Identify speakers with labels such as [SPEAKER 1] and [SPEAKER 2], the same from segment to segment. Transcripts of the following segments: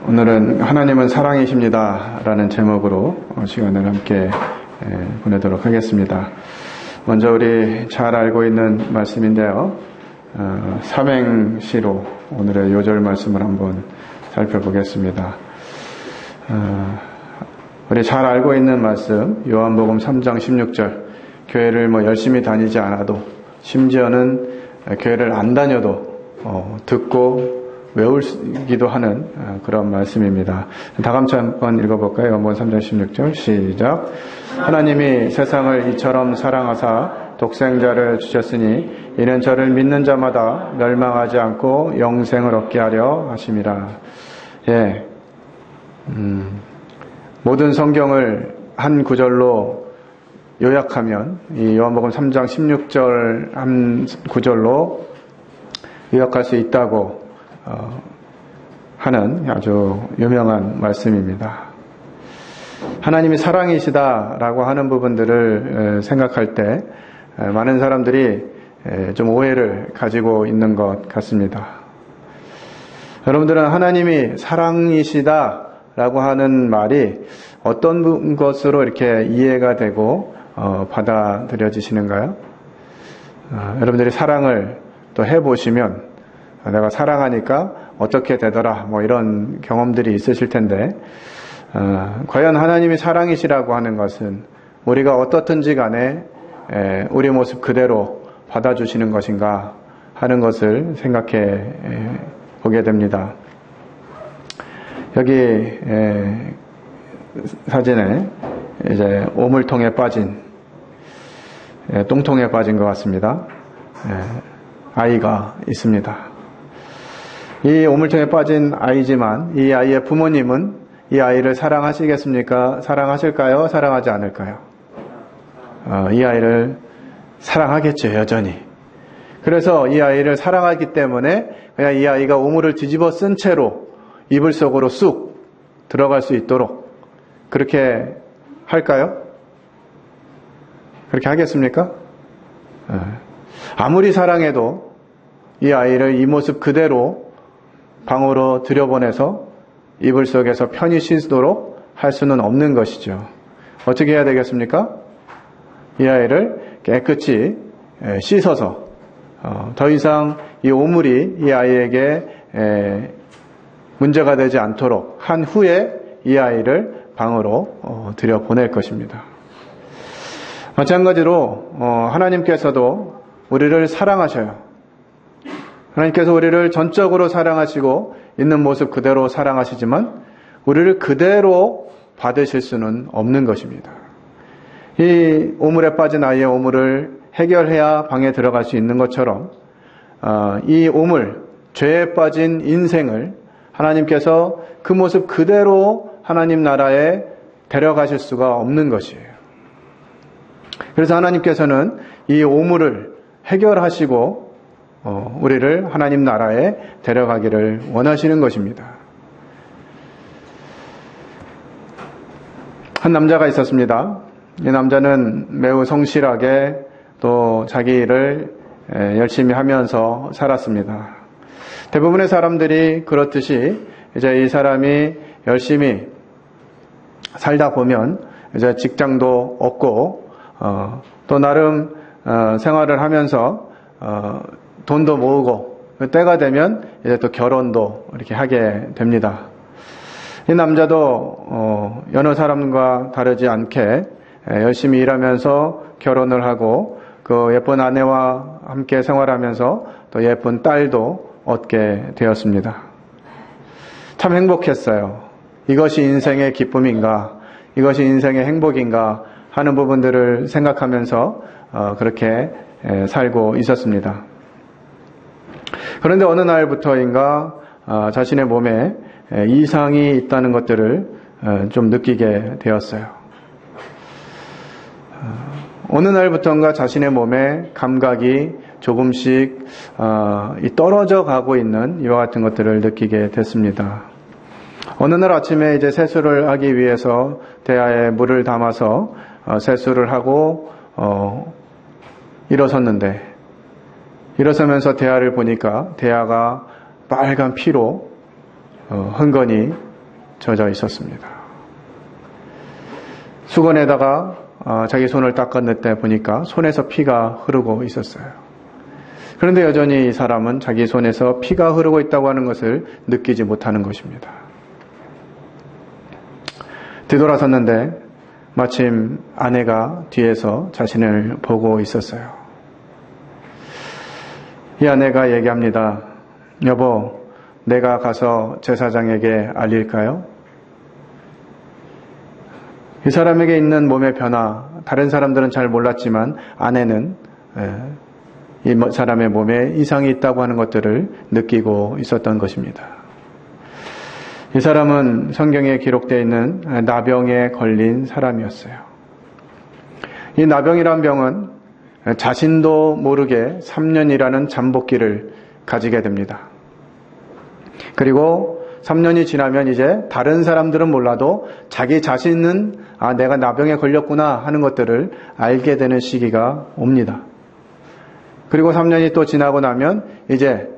[SPEAKER 1] 오늘은 하나님은 사랑이십니다 라는 제목으로 시간을 함께 보내도록 하겠습니다. 먼저 우리 잘 알고 있는 말씀인데요. 삼행시로 오늘의 요절 말씀을 한번 살펴보겠습니다. 우리 잘 알고 있는 말씀, 요한복음 3장 16절, 교회를 열심히 다니지 않아도, 심지어는 교회를 안 다녀도 듣고 외우기도 하는 그런 말씀입니다. 다 같이 한번 읽어볼까요? 요한복음 3장 16절 시작. 하나님이 세상을 이처럼 사랑하사 독생자를 주셨으니 이는 저를 믿는 자마다 멸망하지 않고 영생을 얻게 하려 하심이라. 모든 성경을 한 구절로 요약하면 이 요한복음 3장 16절 한 구절로 요약할 수 있다고 하는 아주 유명한 말씀입니다. 하나님이 사랑이시다라고 하는 부분들을 생각할 때 많은 사람들이 좀 오해를 가지고 있는 것 같습니다. 여러분들은 하나님이 사랑이시다라고 하는 말이 어떤 것으로 이렇게 이해가 되고 받아들여지시는가요? 여러분들이 사랑을 또 해보시면 내가 사랑하니까 어떻게 되더라 이런 경험들이 있으실 텐데 과연 하나님이 사랑이시라고 하는 것은 우리가 어떻든지 간에 우리 모습 그대로 받아주시는 것인가 하는 것을 생각해 보게 됩니다. 여기 사진에 이제 오물통에 빠진 똥통에 빠진 것 같습니다. 아이가 있습니다. 이 오물통에 빠진 아이지만 이 아이의 부모님은 이 아이를 사랑하시겠습니까? 사랑하실까요? 사랑하지 않을까요? 이 아이를 사랑하겠죠, 여전히. 그래서 이 아이를 사랑하기 때문에 그냥 이 아이가 오물을 뒤집어 쓴 채로 이불 속으로 쑥 들어갈 수 있도록 그렇게 할까요? 그렇게 하겠습니까? 아무리 사랑해도 이 아이를 이 모습 그대로 방으로 들여보내서 이불 속에서 편히 쉬도록 할 수는 없는 것이죠. 어떻게 해야 되겠습니까? 이 아이를 깨끗이 씻어서 더 이상 이 오물이 이 아이에게 문제가 되지 않도록 한 후에 이 아이를 방으로 들여보낼 것입니다. 마찬가지로 하나님께서도 우리를 사랑하셔요. 하나님께서 우리를 전적으로 사랑하시고 있는 모습 그대로 사랑하시지만 우리를 그대로 받으실 수는 없는 것입니다. 이 오물에 빠진 아이의 오물을 해결해야 방에 들어갈 수 있는 것처럼 이 오물, 죄에 빠진 인생을 하나님께서 그 모습 그대로 하나님 나라에 데려가실 수가 없는 것이에요. 그래서 하나님께서는 이 오물을 해결하시고 우리를 하나님 나라에 데려가기를 원하시는 것입니다. 한 남자가 있었습니다. 이 남자는 매우 성실하게 또 자기 일을 열심히 하면서 살았습니다. 대부분의 사람들이 그렇듯이 이제 이 사람이 열심히 살다 보면 이제 직장도 얻고 또 나름 생활을 하면서 돈도 모으고 때가 되면 이제 또 결혼도 이렇게 하게 됩니다. 이 남자도 여느 사람과 다르지 않게 열심히 일하면서 결혼을 하고 그 예쁜 아내와 함께 생활하면서 또 예쁜 딸도 얻게 되었습니다. 참 행복했어요. 이것이 인생의 기쁨인가, 이것이 인생의 행복인가 하는 부분들을 생각하면서 그렇게 살고 있었습니다. 그런데 어느 날부터인가 자신의 몸에 이상이 있다는 것들을 좀 느끼게 되었어요. 어느 날부터인가 자신의 몸에 감각이 조금씩 떨어져 가고 있는 이와 같은 것들을 느끼게 됐습니다. 어느 날 아침에 이제 세수를 하기 위해서 대야에 물을 담아서 세수를 하고 일어섰는데 일어서면서 대야를 보니까 대야가 빨간 피로 흥건히 젖어 있었습니다. 수건에다가 자기 손을 닦았는데 보니까 손에서 피가 흐르고 있었어요. 그런데 여전히 이 사람은 자기 손에서 피가 흐르고 있다고 하는 것을 느끼지 못하는 것입니다. 뒤돌아섰는데 마침 아내가 뒤에서 자신을 보고 있었어요. 이 아내가 얘기합니다. 여보, 내가 가서 제사장에게 알릴까요? 이 사람에게 있는 몸의 변화, 다른 사람들은 잘 몰랐지만 아내는 이 사람의 몸에 이상이 있다고 하는 것들을 느끼고 있었던 것입니다. 이 사람은 성경에 기록되어 있는 나병에 걸린 사람이었어요. 이 나병이란 병은 자신도 모르게 3년이라는 잠복기를 가지게 됩니다. 그리고 3년이 지나면 이제 다른 사람들은 몰라도 자기 자신은 내가 나병에 걸렸구나 하는 것들을 알게 되는 시기가 옵니다. 그리고 3년이 또 지나고 나면 이제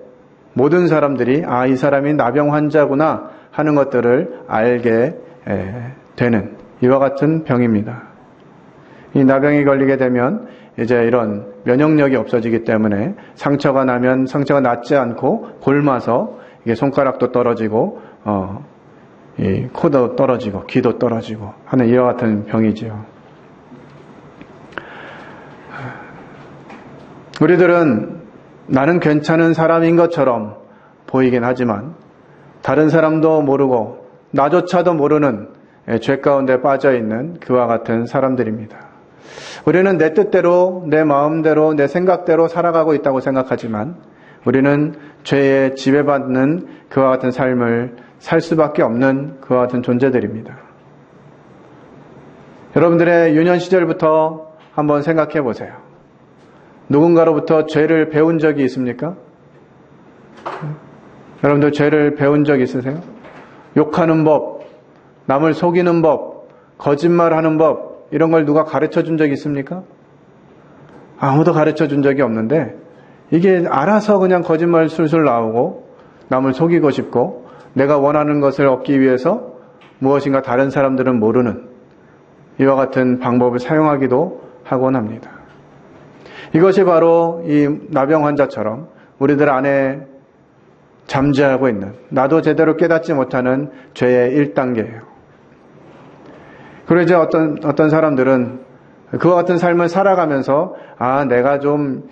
[SPEAKER 1] 모든 사람들이 이 사람이 나병 환자구나 하는 것들을 알게 되는 이와 같은 병입니다. 이 나병이 걸리게 되면 이제 이런 면역력이 없어지기 때문에 상처가 나면 상처가 낫지 않고 골마서 이게 손가락도 떨어지고 이 코도 떨어지고 귀도 떨어지고 하는 이와 같은 병이지요. 우리들은 나는 괜찮은 사람인 것처럼 보이긴 하지만 다른 사람도 모르고 나조차도 모르는 죄 가운데 빠져있는 그와 같은 사람들입니다. 우리는 내 뜻대로, 내 마음대로, 내 생각대로 살아가고 있다고 생각하지만 우리는 죄에 지배받는 그와 같은 삶을 살 수밖에 없는 그와 같은 존재들입니다. 여러분들의 유년 시절부터 한번 생각해 보세요. 누군가로부터 죄를 배운 적이 있습니까? 여러분들 죄를 배운 적 있으세요? 욕하는 법, 남을 속이는 법, 거짓말하는 법 이런 걸 누가 가르쳐 준 적이 있습니까? 아무도 가르쳐 준 적이 없는데 이게 알아서 그냥 거짓말 술술 나오고 남을 속이고 싶고 내가 원하는 것을 얻기 위해서 무엇인가 다른 사람들은 모르는 이와 같은 방법을 사용하기도 하곤 합니다. 이것이 바로 이 나병 환자처럼 우리들 안에 잠재하고 있는 나도 제대로 깨닫지 못하는 죄의 1단계예요. 그리고 이제 어떤 사람들은 그와 같은 삶을 살아가면서 내가 좀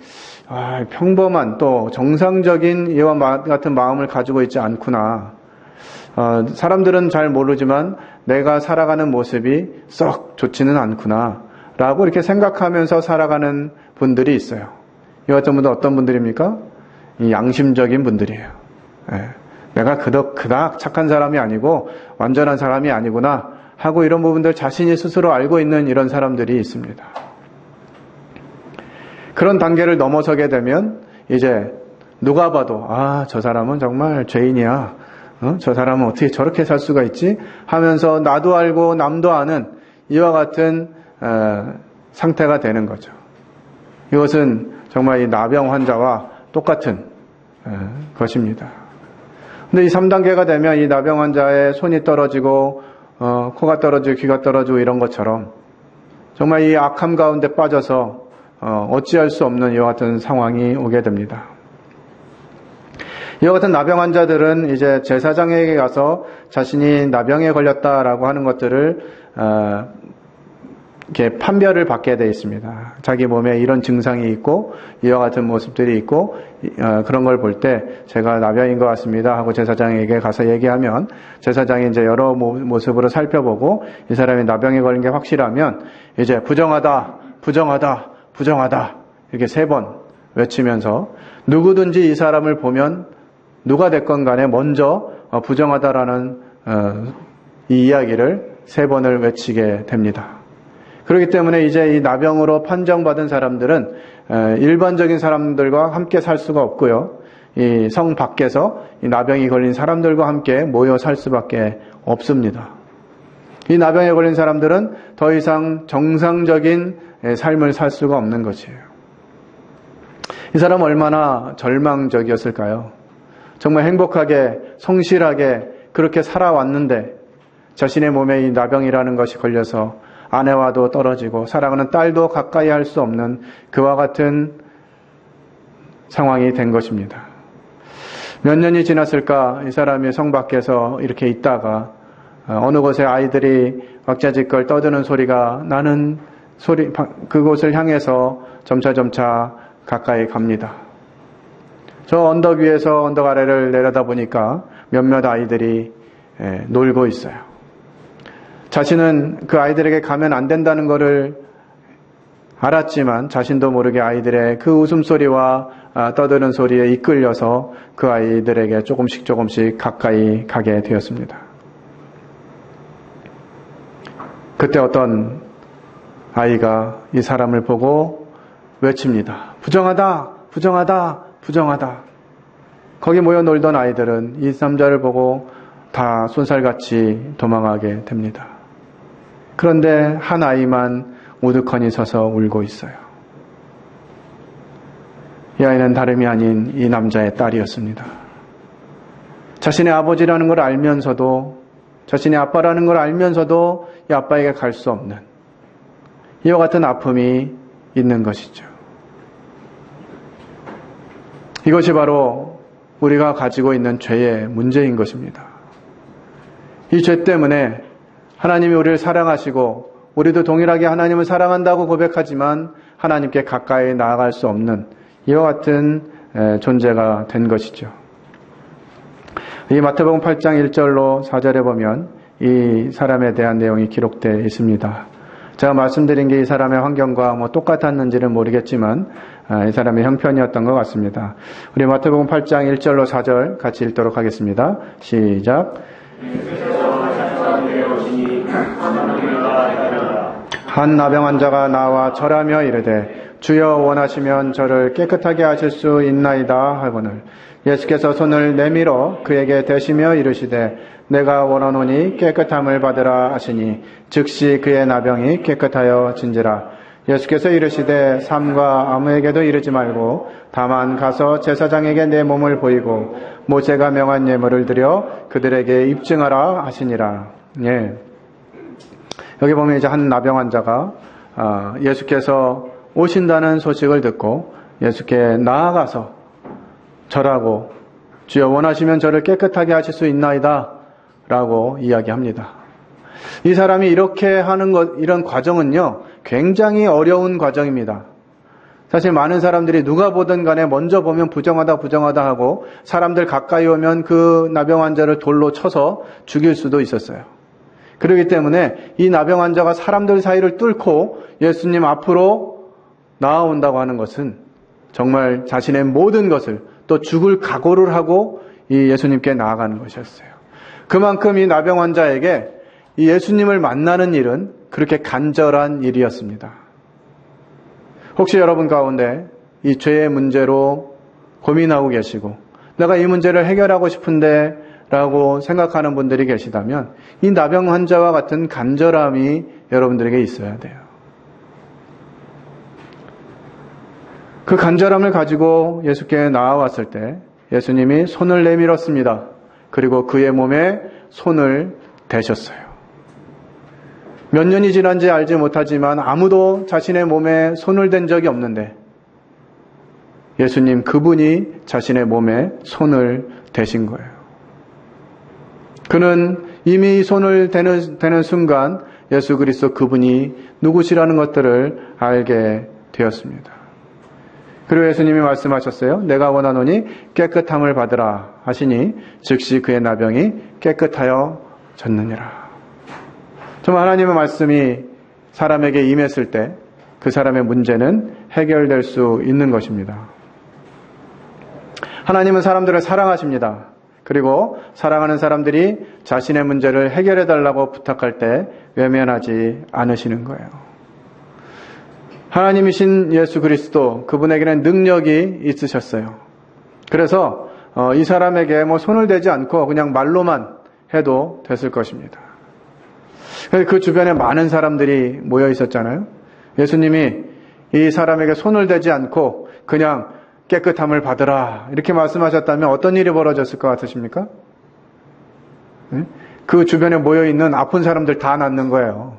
[SPEAKER 1] 평범한 또 정상적인 이와 같은 마음을 가지고 있지 않구나. 사람들은 잘 모르지만 내가 살아가는 모습이 썩 좋지는 않구나 라고 이렇게 생각하면서 살아가는 분들이 있어요. 이 같은 분들 어떤 분들입니까? 이 양심적인 분들이에요. 내가 그닥 착한 사람이 아니고 완전한 사람이 아니구나 하고 이런 부분들 자신이 스스로 알고 있는 이런 사람들이 있습니다. 그런 단계를 넘어서게 되면 이제 누가 봐도 저 사람은 정말 죄인이야. 저 사람은 어떻게 저렇게 살 수가 있지? 하면서 나도 알고 남도 아는 이와 같은 상태가 되는 거죠. 이것은 정말 이 나병 환자와 똑같은 것입니다. 근데 이 3단계가 되면 이 나병 환자의 손이 떨어지고 코가 떨어지고 귀가 떨어지고 이런 것처럼 정말 이 악함 가운데 빠져서 어찌할 수 없는 이와 같은 상황이 오게 됩니다. 이와 같은 나병 환자들은 이제 제사장에게 가서 자신이 나병에 걸렸다라고 하는 것들을 이렇게 판별을 받게 되어 있습니다. 자기 몸에 이런 증상이 있고 이와 같은 모습들이 있고 그런 걸 볼 때 제가 나병인 것 같습니다 하고 제사장에게 가서 얘기하면 제사장이 이제 여러 모습으로 살펴보고 이 사람이 나병에 걸린 게 확실하면 이제 부정하다 이렇게 3번 외치면서 누구든지 이 사람을 보면 누가 됐건 간에 먼저 부정하다라는 이 이야기를 3번을 외치게 됩니다. 그렇기 때문에 이제 이 나병으로 판정받은 사람들은 일반적인 사람들과 함께 살 수가 없고요. 이 성 밖에서 이 나병이 걸린 사람들과 함께 모여 살 수밖에 없습니다. 이 나병에 걸린 사람들은 더 이상 정상적인 삶을 살 수가 없는 것이에요. 이 사람은 얼마나 절망적이었을까요? 정말 행복하게 성실하게 그렇게 살아왔는데 자신의 몸에 이 나병이라는 것이 걸려서 아내와도 떨어지고 사랑하는 딸도 가까이 할 수 없는 그와 같은 상황이 된 것입니다. 몇 년이 지났을까 이 사람이 성 밖에서 이렇게 있다가 어느 곳에 아이들이 왁자지껄 떠드는 소리가 나는 그곳을 향해서 점차 가까이 갑니다. 저 언덕 위에서 언덕 아래를 내려다보니까 몇몇 아이들이 놀고 있어요. 자신은 그 아이들에게 가면 안 된다는 것을 알았지만 자신도 모르게 아이들의 그 웃음소리와 떠드는 소리에 이끌려서 그 아이들에게 조금씩 가까이 가게 되었습니다. 그때 어떤 아이가 이 사람을 보고 외칩니다. 부정하다, 부정하다, 부정하다. 거기 모여 놀던 아이들은 이 남자를 보고 다 쏜살같이 도망하게 됩니다. 그런데 한 아이만 우두커니 서서 울고 있어요. 이 아이는 다름이 아닌 이 남자의 딸이었습니다. 자신의 아버지라는 걸 알면서도, 자신의 아빠라는 걸 알면서도 이 아빠에게 갈 수 없는 이와 같은 아픔이 있는 것이죠. 이것이 바로 우리가 가지고 있는 죄의 문제인 것입니다. 이 죄 때문에 하나님이 우리를 사랑하시고 우리도 동일하게 하나님을 사랑한다고 고백하지만 하나님께 가까이 나아갈 수 없는 이와 같은 존재가 된 것이죠. 이 마태복음 8장 1절로 4절에 보면 이 사람에 대한 내용이 기록되어 있습니다. 제가 말씀드린 게 이 사람의 환경과 똑같았는지는 모르겠지만 이 사람의 형편이었던 것 같습니다. 우리 마태복음 8장 1절로 4절 같이 읽도록 하겠습니다. 시작. 한 나병 환자가 나와 절하며 이르되 주여 원하시면 저를 깨끗하게 하실 수 있나이다 하거늘 예수께서 손을 내밀어 그에게 대시며 이르시되 내가 원하노니 깨끗함을 받으라 하시니 즉시 그의 나병이 깨끗하여 진지라. 예수께서 이르시되 삼가 아무에게도 이르지 말고 다만 가서 제사장에게 내 몸을 보이고 모세가 명한 예물을 드려 그들에게 입증하라 하시니라. 예. 여기 보면 이제 한 나병 환자가 예수께서 오신다는 소식을 듣고 예수께 나아가서 절하고 주여 원하시면 저를 깨끗하게 하실 수 있나이다 라고 이야기합니다. 이 사람이 이렇게 하는 이런 과정은요 굉장히 어려운 과정입니다. 사실 많은 사람들이 누가 보든 간에 먼저 보면 부정하다 하고 사람들 가까이 오면 그 나병 환자를 돌로 쳐서 죽일 수도 있었어요. 그렇기 때문에 이 나병 환자가 사람들 사이를 뚫고 예수님 앞으로 나아온다고 하는 것은 정말 자신의 모든 것을 또 죽을 각오를 하고 이 예수님께 나아가는 것이었어요. 그만큼 이 나병 환자에게 이 예수님을 만나는 일은 그렇게 간절한 일이었습니다. 혹시 여러분 가운데 이 죄의 문제로 고민하고 계시고 내가 이 문제를 해결하고 싶은데 라고 생각하는 분들이 계시다면 이 나병 환자와 같은 간절함이 여러분들에게 있어야 돼요. 그 간절함을 가지고 예수께 나아왔을 때 예수님이 손을 내밀었습니다. 그리고 그의 몸에 손을 대셨어요. 몇 년이 지난지 알지 못하지만 아무도 자신의 몸에 손을 댄 적이 없는데 예수님 그분이 자신의 몸에 손을 대신 거예요. 그는 이미 손을 대는 순간 예수 그리스도 그분이 누구시라는 것들을 알게 되었습니다. 그리고 예수님이 말씀하셨어요. 내가 원하노니 깨끗함을 받으라 하시니 즉시 그의 나병이 깨끗하여 졌느니라. 정말 하나님의 말씀이 사람에게 임했을 때 그 사람의 문제는 해결될 수 있는 것입니다. 하나님은 사람들을 사랑하십니다. 그리고 사랑하는 사람들이 자신의 문제를 해결해달라고 부탁할 때 외면하지 않으시는 거예요. 하나님이신 예수 그리스도 그분에게는 능력이 있으셨어요. 그래서 이 사람에게 손을 대지 않고 그냥 말로만 해도 됐을 것입니다. 그 주변에 많은 사람들이 모여 있었잖아요. 예수님이 이 사람에게 손을 대지 않고 그냥 깨끗함을 받으라 이렇게 말씀하셨다면 어떤 일이 벌어졌을 것 같으십니까? 그 주변에 모여있는 아픈 사람들 다 낫는 거예요.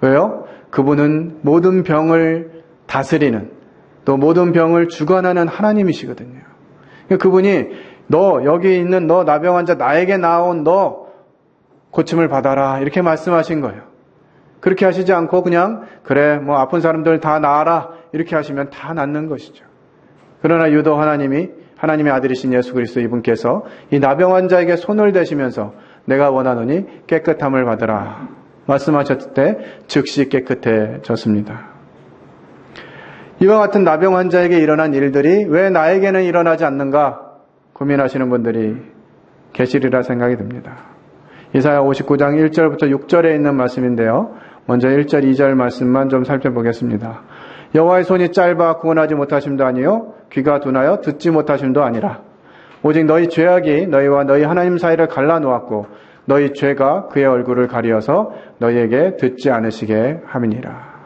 [SPEAKER 1] 왜요? 그분은 모든 병을 다스리는, 또 모든 병을 주관하는 하나님이시거든요. 그분이 너 여기 있는 너 나병 환자 나에게 나온 너 고침을 받아라 이렇게 말씀하신 거예요. 그렇게 하시지 않고 그냥 그래 뭐 아픈 사람들 다 나아라 이렇게 하시면 다 낫는 것이죠. 그러나 유독 하나님의 아들이신 예수 그리스도 이분께서 이 나병 환자에게 손을 대시면서 내가 원하노니 깨끗함을 받으라 말씀하셨을 때 즉시 깨끗해졌습니다. 이와 같은 나병 환자에게 일어난 일들이 왜 나에게는 일어나지 않는가 고민하시는 분들이 계시리라 생각이 듭니다. 이사야 59장 1절부터 6절에 있는 말씀인데요. 먼저 1절, 2절 말씀만 좀 살펴보겠습니다. 여호와의 손이 짧아 구원하지 못하심도 아니요 귀가 둔하여 듣지 못하심도 아니라 오직 너희 죄악이 너희와 너희 하나님 사이를 갈라놓았고 너희 죄가 그의 얼굴을 가리어서 너희에게 듣지 않으시게 함이니라.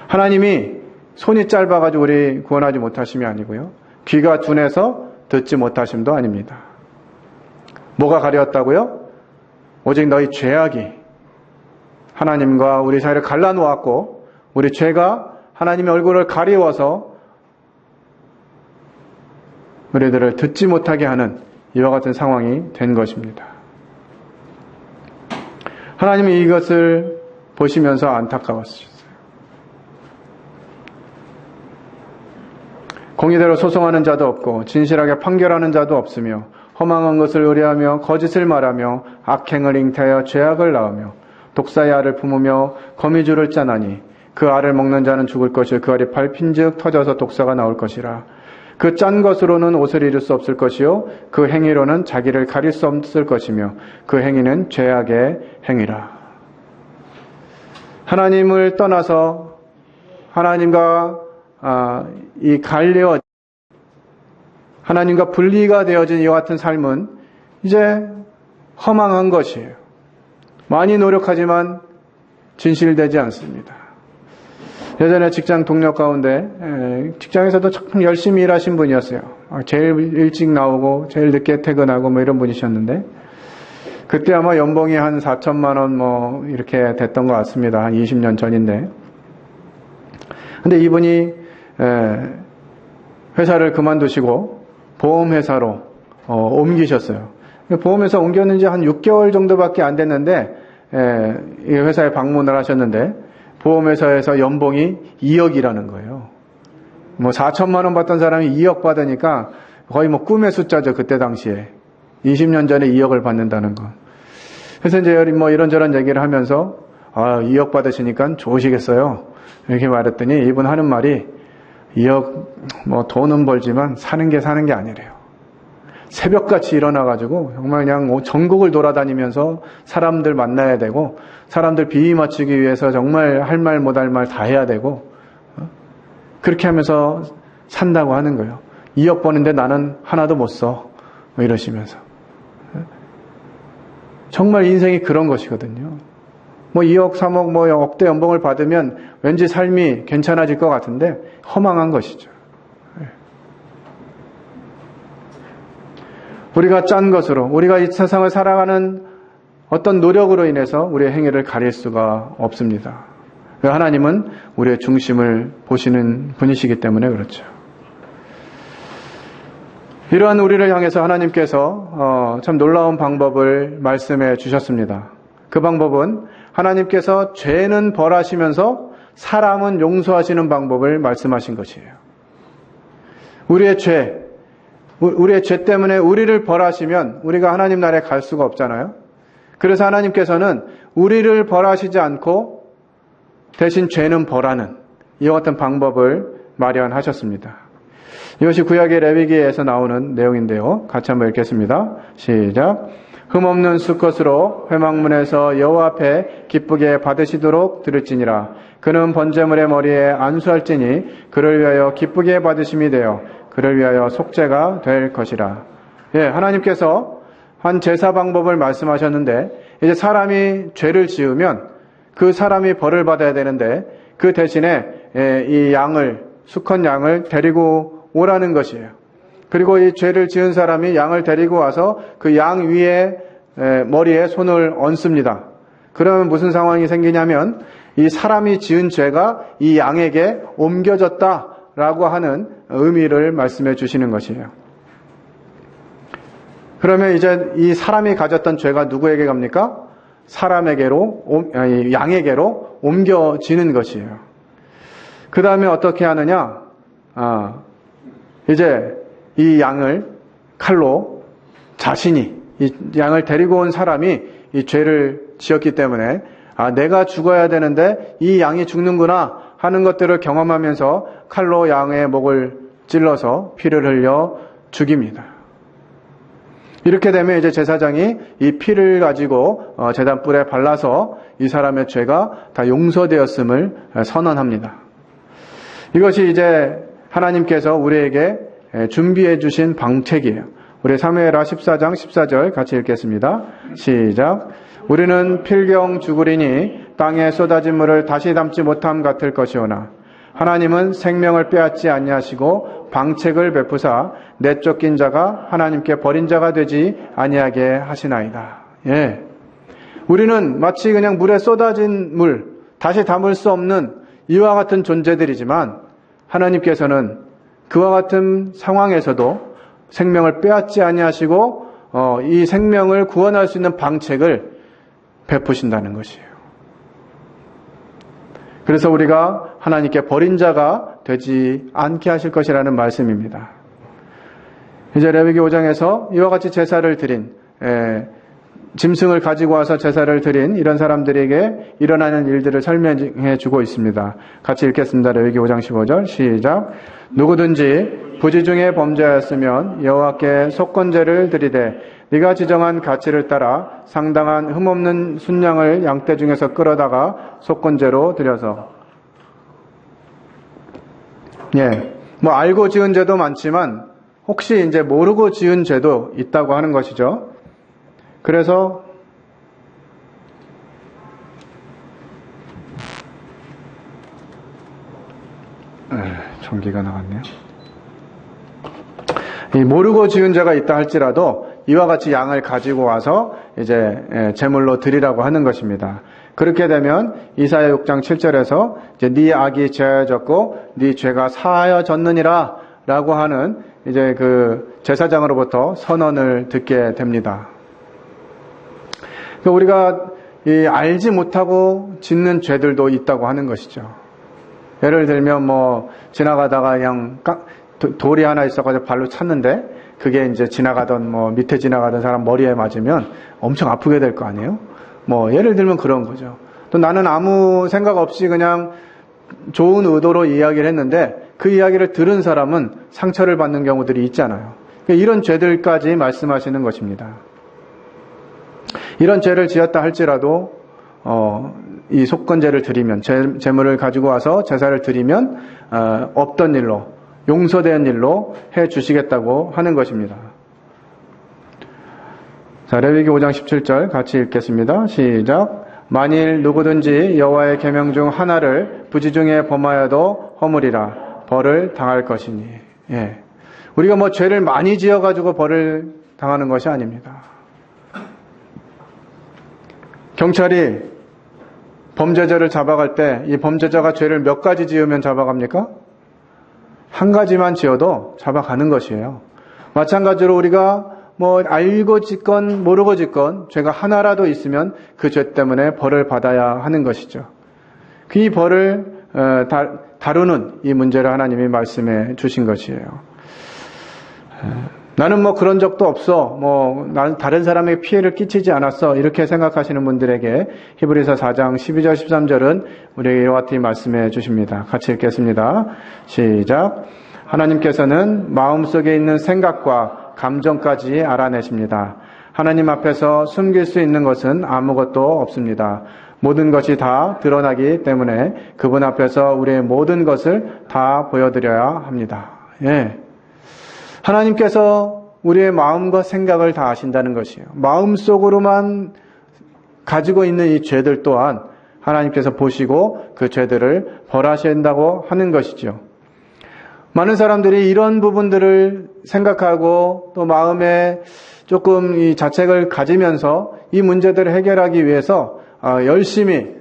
[SPEAKER 1] 하나님이 손이 짧아가지고 우리 구원하지 못하심이 아니고요. 귀가 둔해서 듣지 못하심도 아닙니다. 뭐가 가렸다고요? 오직 너희 죄악이 하나님과 우리 사이를 갈라놓았고 우리 죄가 하나님의 얼굴을 가리워서 우리들을 듣지 못하게 하는 이와 같은 상황이 된 것입니다. 하나님이 이것을 보시면서 안타까웠어요. 공의대로 소송하는 자도 없고 진실하게 판결하는 자도 없으며 허망한 것을 의뢰하며 거짓을 말하며 악행을 잉태하여 죄악을 낳으며 독사의 알을 품으며 거미줄을 짜나니 그 알을 먹는 자는 죽을 것이요 그 알이 밟힌즉 터져서 독사가 나올 것이라. 그 짠 것으로는 옷을 입을 수 없을 것이요 그 행위로는 자기를 가릴 수 없을 것이며 그 행위는 죄악의 행위라. 하나님을 떠나서 하나님과 이 갈려 하나님과 분리가 되어진 이와 같은 삶은 이제 허망한 것이에요. 많이 노력하지만 진실되지 않습니다. 예전에 직장 동료 가운데 직장에서도 참 열심히 일하신 분이었어요. 제일 일찍 나오고 제일 늦게 퇴근하고 뭐 이런 분이셨는데 그때 아마 연봉이 한 4천만 원 뭐 이렇게 됐던 것 같습니다. 한 20년 전인데. 근데 이분이 회사를 그만두시고 보험회사로 옮기셨어요. 보험회사 옮겼는지 한 6개월 정도밖에 안 됐는데 이 회사에 방문을 하셨는데 보험회사에서 연봉이 2억이라는 거예요. 뭐 4천만 원 받던 사람이 2억 받으니까 거의 뭐 꿈의 숫자죠. 그때 당시에 20년 전에 2억을 받는다는 거. 그래서 이제 뭐 이런저런 얘기를 하면서 2억 받으시니까 좋으시겠어요. 이렇게 말했더니 이분 하는 말이 2억 뭐 돈은 벌지만 사는 게 아니래요. 새벽같이 일어나가지고 정말 그냥 전국을 돌아다니면서 사람들 만나야 되고 사람들 비위 맞추기 위해서 정말 할 말 못할 말 다 해야 되고 그렇게 하면서 산다고 하는 거예요. 2억 버는데 나는 하나도 못 써. 뭐 이러시면서. 정말 인생이 그런 것이거든요. 뭐 2억, 3억, 뭐 억대 연봉을 받으면 왠지 삶이 괜찮아질 것 같은데 허망한 것이죠. 우리가 짠 것으로, 우리가 이 세상을 살아가는 어떤 노력으로 인해서 우리의 행위를 가릴 수가 없습니다. 하나님은 우리의 중심을 보시는 분이시기 때문에 그렇죠. 이러한 우리를 향해서 하나님께서 참 놀라운 방법을 말씀해 주셨습니다. 그 방법은 하나님께서 죄는 벌하시면서 사람은 용서하시는 방법을 말씀하신 것이에요. 우리의 죄 때문에 우리를 벌하시면 우리가 하나님 나라에 갈 수가 없잖아요. 그래서 하나님께서는 우리를 벌하시지 않고 대신 죄는 벌하는 이와 같은 방법을 마련하셨습니다. 이것이 구약의 레위기에서 나오는 내용인데요. 같이 한번 읽겠습니다. 시작. 흠없는 수컷으로 회막문에서 여호와 앞에 기쁘게 받으시도록 들을지니라. 그는 번제물의 머리에 안수할지니 그를 위하여 기쁘게 받으심이 되어 그를 위하여 속죄가 될 것이라. 하나님께서 한 제사 방법을 말씀하셨는데 이제 사람이 죄를 지으면 그 사람이 벌을 받아야 되는데 그 대신에 이 수컷 양을 데리고 오라는 것이에요. 그리고 이 죄를 지은 사람이 양을 데리고 와서 그 양 위에 머리에 손을 얹습니다. 그러면 무슨 상황이 생기냐면 이 사람이 지은 죄가 이 양에게 옮겨졌다라고 하는 의미를 말씀해 주시는 것이에요. 그러면 이제 이 사람이 가졌던 죄가 누구에게 갑니까? 양에게로 옮겨지는 것이에요. 그 다음에 어떻게 하느냐? 이제 이 양을 칼로 자신이, 이 양을 데리고 온 사람이 이 죄를 지었기 때문에 내가 죽어야 되는데 이 양이 죽는구나 하는 것들을 경험하면서 칼로 양의 목을 찔러서 피를 흘려 죽입니다. 이렇게 되면 이제 제사장이 이 피를 가지고 제단불에 발라서 이 사람의 죄가 다 용서되었음을 선언합니다. 이것이 이제 하나님께서 우리에게 준비해 주신 방책이에요. 우리 사무엘하 14장 14절 같이 읽겠습니다. 시작. 우리는 필경 죽으리니 땅에 쏟아진 물을 다시 담지 못함 같을 것이오나 하나님은 생명을 빼앗지 아니하시고 방책을 베푸사 내쫓긴 자가 하나님께 버린 자가 되지 아니하게 하시나이다. 예. 우리는 마치 그냥 물에 쏟아진 물, 다시 담을 수 없는 이와 같은 존재들이지만 하나님께서는 그와 같은 상황에서도 생명을 빼앗지 아니하시고 이 생명을 구원할 수 있는 방책을 베푸신다는 것이에요. 그래서 우리가 하나님께 버린 자가 되지 않게 하실 것이라는 말씀입니다. 이제 레위기 5장에서 이와 같이 제사를 드린 짐승을 가지고 와서 제사를 드린 이런 사람들에게 일어나는 일들을 설명해 주고 있습니다. 같이 읽겠습니다. 레위기 5장 15절 시작. 누구든지 부지 중에 범죄하였으면 여호와께 속건제를 드리되 네가 지정한 가치를 따라 상당한 흠없는 순양을 양떼 중에서 끌어다가 속건제로 드려서 알고 지은 죄도 많지만 혹시 이제 모르고 지은 죄도 있다고 하는 것이죠. 그래서 전기가 나갔네요. 이 모르고 지은 죄가 있다 할지라도 이와 같이 양을 가지고 와서 이제 제물로 드리라고 하는 것입니다. 그렇게 되면 이사야 6장 7절에서 이제 네 악이 제하여졌고 네 죄가 사하여졌느니라 라고 하는 이제 그 제사장으로부터 선언을 듣게 됩니다. 우리가 알지 못하고 짓는 죄들도 있다고 하는 것이죠. 예를 들면 지나가다가 그냥 돌이 하나 있어가지고 발로 찼는데 그게 이제 지나가던 밑에 지나가던 사람 머리에 맞으면 엄청 아프게 될 거 아니에요? 예를 들면 그런 거죠. 또 나는 아무 생각 없이 그냥 좋은 의도로 이야기를 했는데 그 이야기를 들은 사람은 상처를 받는 경우들이 있잖아요. 이런 죄들까지 말씀하시는 것입니다. 이런 죄를 지었다 할지라도 이 속건제를 드리면 제물을 가지고 와서 제사를 드리면 없던 일로 용서된 일로 해 주시겠다고 하는 것입니다. 자, 레위기 5장 17절 같이 읽겠습니다. 시작. 만일 누구든지 여호와의 계명 중 하나를 부지 중에 범하여도 허물이라 벌을 당할 것이니. 예. 우리가 죄를 많이 지어가지고 벌을 당하는 것이 아닙니다. 경찰이 범죄자를 잡아갈 때 이 범죄자가 죄를 몇 가지 지으면 잡아갑니까? 한 가지만 지어도 잡아가는 것이에요. 마찬가지로 우리가 알고 짓건 모르고 짓건 죄가 하나라도 있으면 그 죄 때문에 벌을 받아야 하는 것이죠. 이 벌을 다루는 이 문제를 하나님이 말씀해 주신 것이에요. 나는 그런 적도 없어. 나는 다른 사람에게 피해를 끼치지 않았어. 이렇게 생각하시는 분들에게 히브리서 4장 12절 13절은 우리에게 이와 같이 말씀해 주십니다. 같이 읽겠습니다. 시작. 하나님께서는 마음속에 있는 생각과 감정까지 알아내십니다. 하나님 앞에서 숨길 수 있는 것은 아무것도 없습니다. 모든 것이 다 드러나기 때문에 그분 앞에서 우리의 모든 것을 다 보여드려야 합니다. 예. 하나님께서 우리의 마음과 생각을 다 아신다는 것이에요. 마음속으로만 가지고 있는 이 죄들 또한 하나님께서 보시고 그 죄들을 벌하신다고 하는 것이죠. 많은 사람들이 이런 부분들을 생각하고 또 마음에 조금 이 자책을 가지면서 이 문제들을 해결하기 위해서 열심히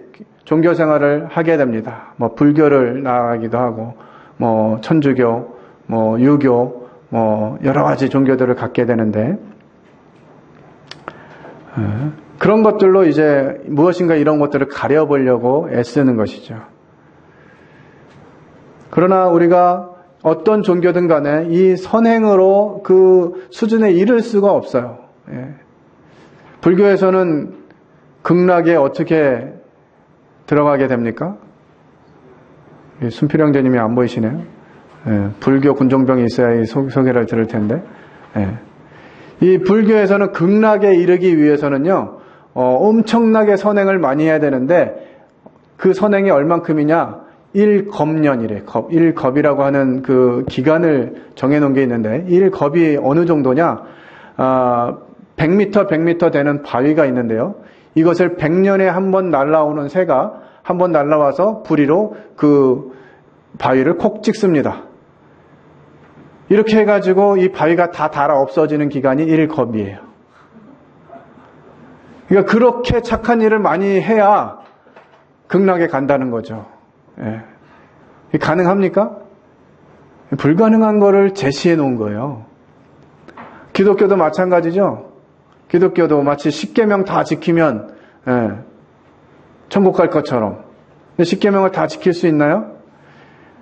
[SPEAKER 1] 종교 생활을 하게 됩니다. 뭐 불교를 나아가기도 하고, 뭐 천주교, 뭐 유교, 뭐 여러 가지 종교들을 갖게 되는데, 그런 것들로 이제 무엇인가 이런 것들을 가려보려고 애쓰는 것이죠. 그러나 우리가 어떤 종교든 간에 이 선행으로 그 수준에 이를 수가 없어요. 불교에서는 극락에 어떻게 들어가게 됩니까? 순필형제님이 안 보이시네요. 불교 군종병이 있어야 이 소개를 들을 텐데. 이 불교에서는 극락에 이르기 위해서는요, 엄청나게 선행을 많이 해야 되는데, 그 선행이 얼만큼이냐? 1겁년이래. 1겁이라고 하는 그 기간을 정해놓은 게 있는데, 1겁이 어느 정도냐? 100m 되는 바위가 있는데요. 이것을 100년에 한 번 날아오는 새가 한 번 날아와서 부리로 그 바위를 콕 찍습니다. 이렇게 해가지고 이 바위가 다 닳아 없어지는 기간이 1겁이에요. 그러니까 그렇게 착한 일을 많이 해야 극락에 간다는 거죠. 가능합니까? 불가능한 거를 제시해 놓은 거예요. 기독교도 마찬가지죠. 기독교도 마치 10계명 다 지키면 천국 갈 것처럼. 근데 10계명을 다 지킬 수 있나요?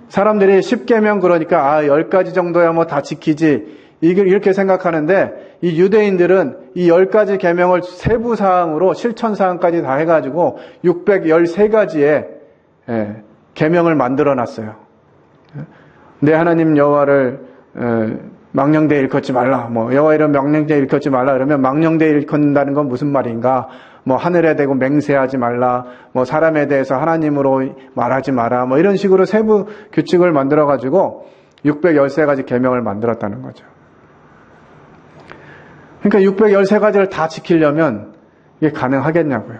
[SPEAKER 1] 사람들이 10계명 그러니까 10가지 정도야 뭐 다 지키지 이렇게 생각하는데, 이 유대인들은 이 10가지 계명을 세부 사항으로 실천 사항까지 다 해가지고 613가지의 계명을 만들어 놨어요. 내 하나님 여호와를 망령되이 일컫지 말라. 뭐 여호와 이름 망령되이 일컫지 말라. 그러면 망령되이 일컫는다는 건 무슨 말인가? 뭐 하늘에 대고 맹세하지 말라. 뭐 사람에 대해서 하나님으로 말하지 마라. 뭐 이런 식으로 세부 규칙을 만들어 가지고 613가지 계명을 만들었다는 거죠. 그러니까 613가지를 다 지키려면 이게 가능하겠냐고요.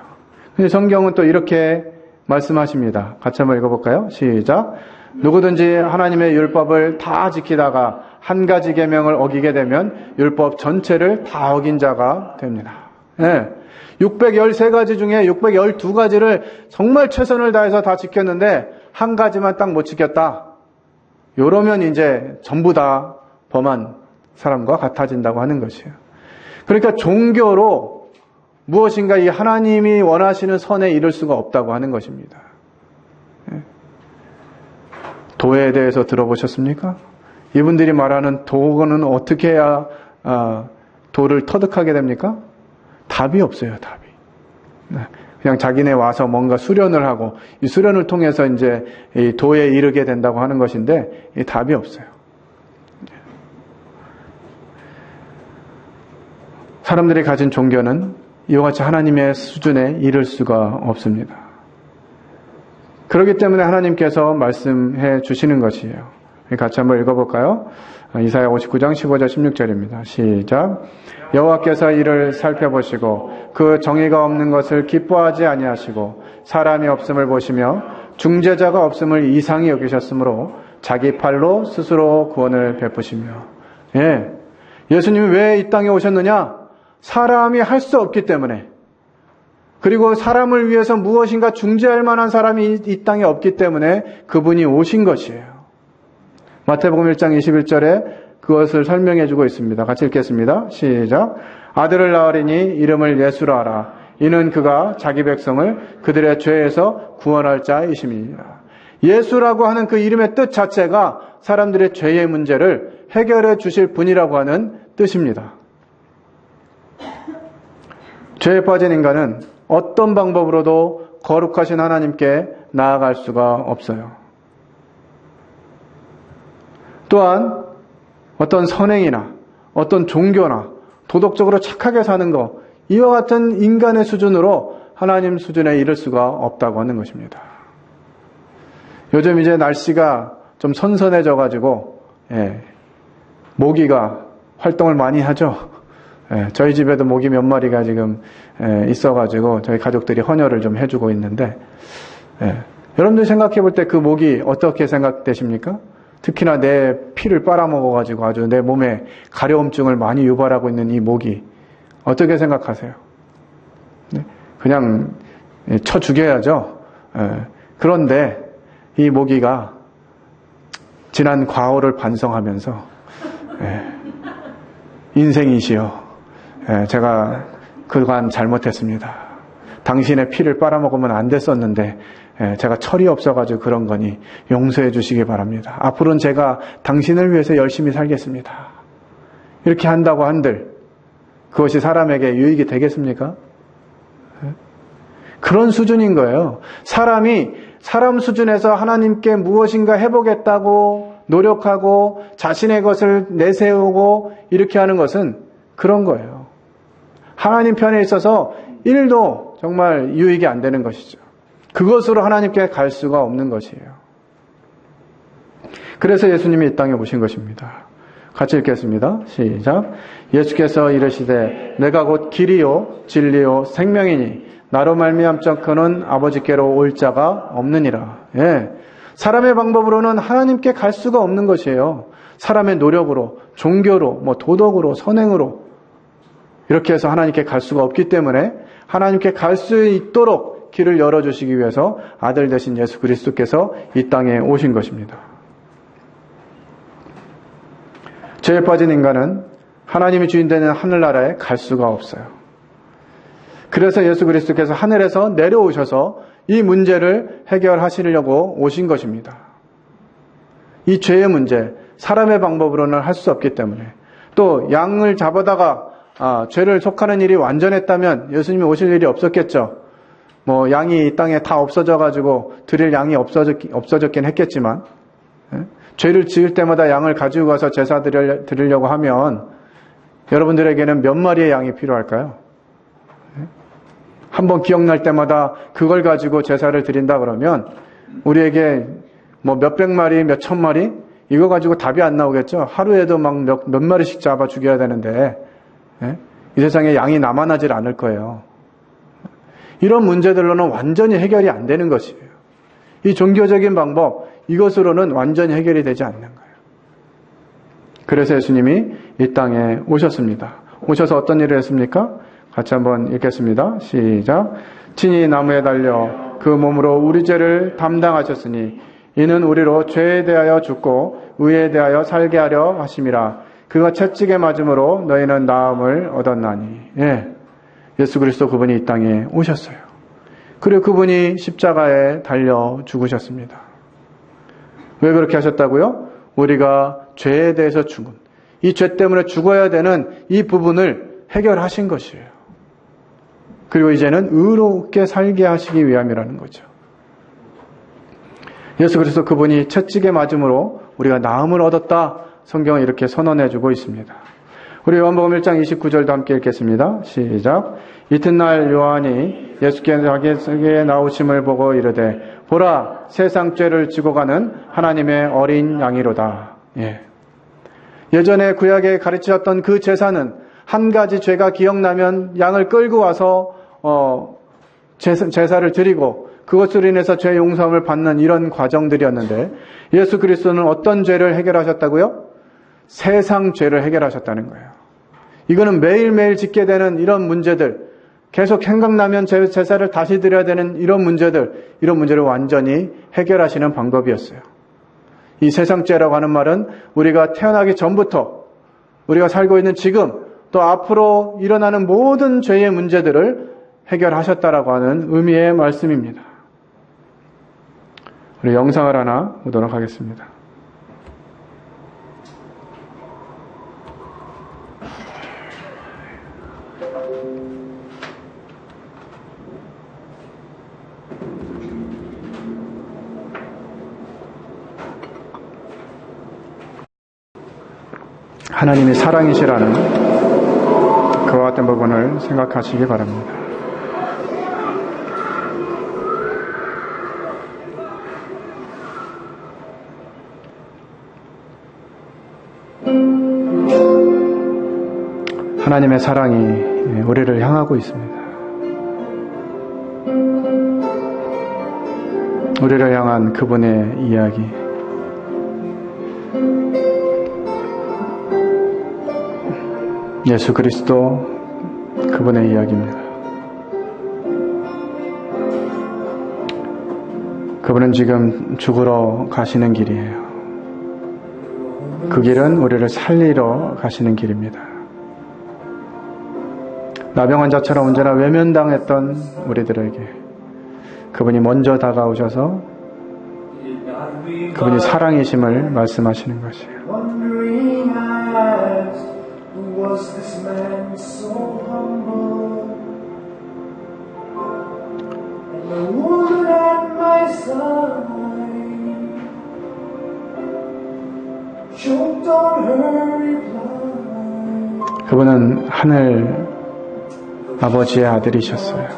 [SPEAKER 1] 근데 성경은 또 이렇게 말씀하십니다. 같이 한번 읽어볼까요? 시작. 누구든지 하나님의 율법을 다 지키다가 한 가지 계명을 어기게 되면 율법 전체를 다 어긴 자가 됩니다. 613가지 중에 612가지를 정말 최선을 다해서 다 지켰는데 한 가지만 딱 못 지켰다. 요러면 이제 전부 다 범한 사람과 같아진다고 하는 것이에요. 그러니까 종교로 무엇인가 이 하나님이 원하시는 선에 이를 수가 없다고 하는 것입니다. 도에 대해서 들어보셨습니까? 이분들이 말하는 도는 어떻게 해야 도를 터득하게 됩니까? 답이 없어요, 답이. 그냥 자기네 와서 뭔가 수련을 하고 이 수련을 통해서 이제 이 도에 이르게 된다고 하는 것인데 이 답이 없어요. 사람들이 가진 종교는 이와 같이 하나님의 수준에 이를 수가 없습니다. 그렇기 때문에 하나님께서 말씀해 주시는 것이에요. 같이 한번 읽어볼까요? 이사야 59장 15절 16절입니다. 시작. 여호와께서 이를 살펴보시고 그 정의가 없는 것을 기뻐하지 아니하시고 사람이 없음을 보시며 중재자가 없음을 이상히 여기셨으므로 자기 팔로 스스로 구원을 베푸시며. 예수님이 왜 이 땅에 오셨느냐? 사람이 할 수 없기 때문에, 그리고 사람을 위해서 무엇인가 중재할 만한 사람이 이 땅에 없기 때문에 그분이 오신 것이에요. 마태복음 1장 21절에 그것을 설명해 주고 있습니다. 같이 읽겠습니다. 시작. 아들을 낳으리니 이름을 예수라 하라. 이는 그가 자기 백성을 그들의 죄에서 구원할 자이심이니라. 예수라고 하는 그 이름의 뜻 자체가 사람들의 죄의 문제를 해결해 주실 분이라고 하는 뜻입니다. 죄에 빠진 인간은 어떤 방법으로도 거룩하신 하나님께 나아갈 수가 없어요. 또한 어떤 선행이나 어떤 종교나 도덕적으로 착하게 사는 것, 이와 같은 인간의 수준으로 하나님 수준에 이를 수가 없다고 하는 것입니다. 요즘 이제 날씨가 좀 선선해져 가지고 모기가 활동을 많이 하죠. 저희 집에도 모기 몇 마리가 지금 있어가지고 저희 가족들이 헌혈을 좀 해주고 있는데, 여러분들 생각해 볼 때 그 모기 어떻게 생각되십니까? 특히나 내 피를 빨아먹어가지고 아주 내 몸에 가려움증을 많이 유발하고 있는 이 모기, 어떻게 생각하세요? 네? 그냥 쳐 죽여야죠. 그런데 이 모기가 지난 과오를 반성하면서 인생이시여, 제가 그간 잘못했습니다. 당신의 피를 빨아먹으면 안 됐었는데 제가 철이 없어가지고 그런 거니 용서해 주시기 바랍니다. 앞으로는 제가 당신을 위해서 열심히 살겠습니다. 이렇게 한다고 한들 그것이 사람에게 유익이 되겠습니까? 그런 수준인 거예요. 사람이 사람 수준에서 하나님께 무엇인가 해보겠다고 노력하고 자신의 것을 내세우고 이렇게 하는 것은 그런 거예요. 하나님 편에 있어서 1도 정말 유익이 안 되는 것이죠. 그것으로 하나님께 갈 수가 없는 것이에요. 그래서 예수님이 이 땅에 오신 것입니다. 같이 읽겠습니다. 시작. 예수께서 이르시되 내가 곧 길이요 진리요 생명이니 나로 말미암자커는 아버지께로 올 자가 없느니라. 사람의 방법으로는 하나님께 갈 수가 없는 것이에요. 사람의 노력으로, 종교로, 도덕으로, 선행으로 이렇게 해서 하나님께 갈 수가 없기 때문에 하나님께 갈 수 있도록 길을 열어주시기 위해서 아들 되신 예수 그리스도께서 이 땅에 오신 것입니다. 죄에 빠진 인간은 하나님이 주인 되는 하늘나라에 갈 수가 없어요. 그래서 예수 그리스도께서 하늘에서 내려오셔서 이 문제를 해결하시려고 오신 것입니다. 이 죄의 문제, 사람의 방법으로는 할 수 없기 때문에 또 양을 잡아다가 죄를 속하는 일이 완전했다면 예수님이 오실 일이 없었겠죠. 양이 이 땅에 다 없어져가지고 드릴 양이 없어졌긴 했겠지만 죄를 지을 때마다 양을 가지고 가서 제사 드리려고 하면 여러분들에게는 몇 마리의 양이 필요할까요? 한번 기억날 때마다 그걸 가지고 제사를 드린다 그러면 우리에게 몇백 마리, 몇천 마리 이거 가지고 답이 안 나오겠죠. 하루에도 몇 마리씩 잡아 죽여야 되는데 이 세상에 양이 남아나질 않을 거예요. 이런 문제들로는 완전히 해결이 안 되는 것이에요. 이 종교적인 방법 이것으로는 완전히 해결이 되지 않는 거예요. 그래서 예수님이 이 땅에 오셨습니다. 오셔서 어떤 일을 했습니까? 같이 한번 읽겠습니다. 시작. 친히 나무에 달려 그 몸으로 우리 죄를 담당하셨으니 이는 우리로 죄에 대하여 죽고 의에 대하여 살게 하려 하심이라. 그가 채찍에 맞음으로 너희는 나음을 얻었나니. 예수 그리스도 그분이 이 땅에 오셨어요. 그리고 그분이 십자가에 달려 죽으셨습니다. 왜 그렇게 하셨다고요? 우리가 죄에 대해서 죽은, 이 죄 때문에 죽어야 되는 이 부분을 해결하신 것이에요. 그리고 이제는 의롭게 살게 하시기 위함이라는 거죠. 예수 그리스도 그분이 채찍에 맞음으로 우리가 나음을 얻었다. 성경은 이렇게 선언해주고 있습니다. 우리 요한복음 1장 29절도 함께 읽겠습니다. 시작. 이튿날 요한이 예수께서 자기에게 나오심을 보고 이르되 보라 세상 죄를 지고 가는 하나님의 어린 양이로다. 예전에 구약에 가르치셨던 그 제사는 한 가지 죄가 기억나면 양을 끌고 와서 제사를 드리고 그것으로 인해서 죄 용서함을 받는 이런 과정들이었는데 예수 그리스도는 어떤 죄를 해결하셨다고요? 세상 죄를 해결하셨다는 거예요. 이거는 매일매일 짓게 되는 이런 문제들, 계속 생각나면 제사를 다시 드려야 되는 이런 문제를 완전히 해결하시는 방법이었어요. 이 세상 죄라고 하는 말은 우리가 태어나기 전부터 우리가 살고 있는 지금 또 앞으로 일어나는 모든 죄의 문제들을 해결하셨다라고 하는 의미의 말씀입니다. 우리 영상을 하나 보도록 하겠습니다. 하나님이 사랑이시라는 그와 같은 부분을 생각하시기 바랍니다. 하나님의 사랑이 우리를 향하고 있습니다. 우리를 향한 그분의 이야기. 예수 그리스도 그분의 이야기입니다. 그분은 지금 죽으러 가시는 길이에요. 그 길은 우리를 살리러 가시는 길입니다. 나병 환자처럼 언제나 외면당했던 우리들에게 그분이 먼저 다가오셔서 그분이 사랑이심을 말씀하시는 것이에요. 그분은 하늘 아버지의 아들이셨어요.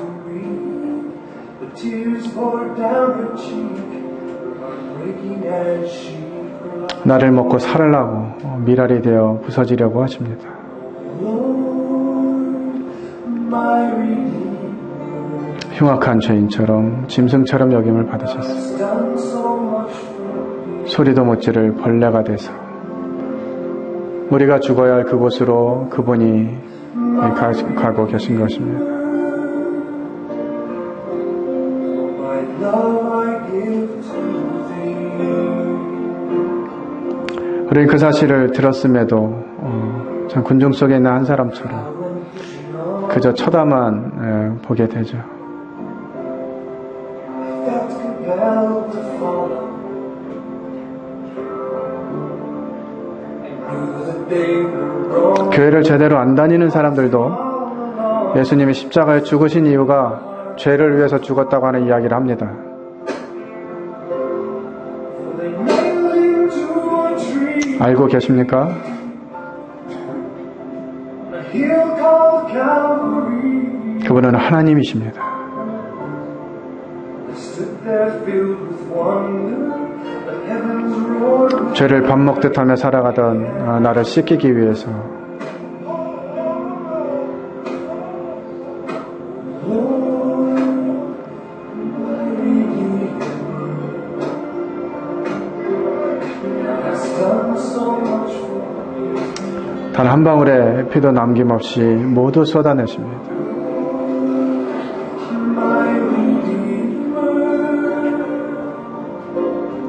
[SPEAKER 1] 나를 먹고 살으려고 미랄이 되어 부서지려고 하십니다. 흉악한 죄인처럼 짐승처럼 여김을 받으셨어요. 소리도 못 지를 벌레가 돼서 우리가 죽어야 할 그곳으로 그분이 가고 계신 것입니다. 우리는 그 사실을 들었음에도 참 군중 속에 있는 한 사람처럼 그저 쳐다만 보게 되죠. 교회를 제대로 안 다니는 사람들도 예수님이 십자가에 죽으신 이유가 죄를 위해서 죽었다고 하는 이야기를 합니다. 알고 계십니까? 그분은 하나님이십니다. 죄를 밥 먹듯 하며 살아가던 나를 씻기기 위해서 단 한 방울의 피도 남김없이 모두 쏟아내십니다.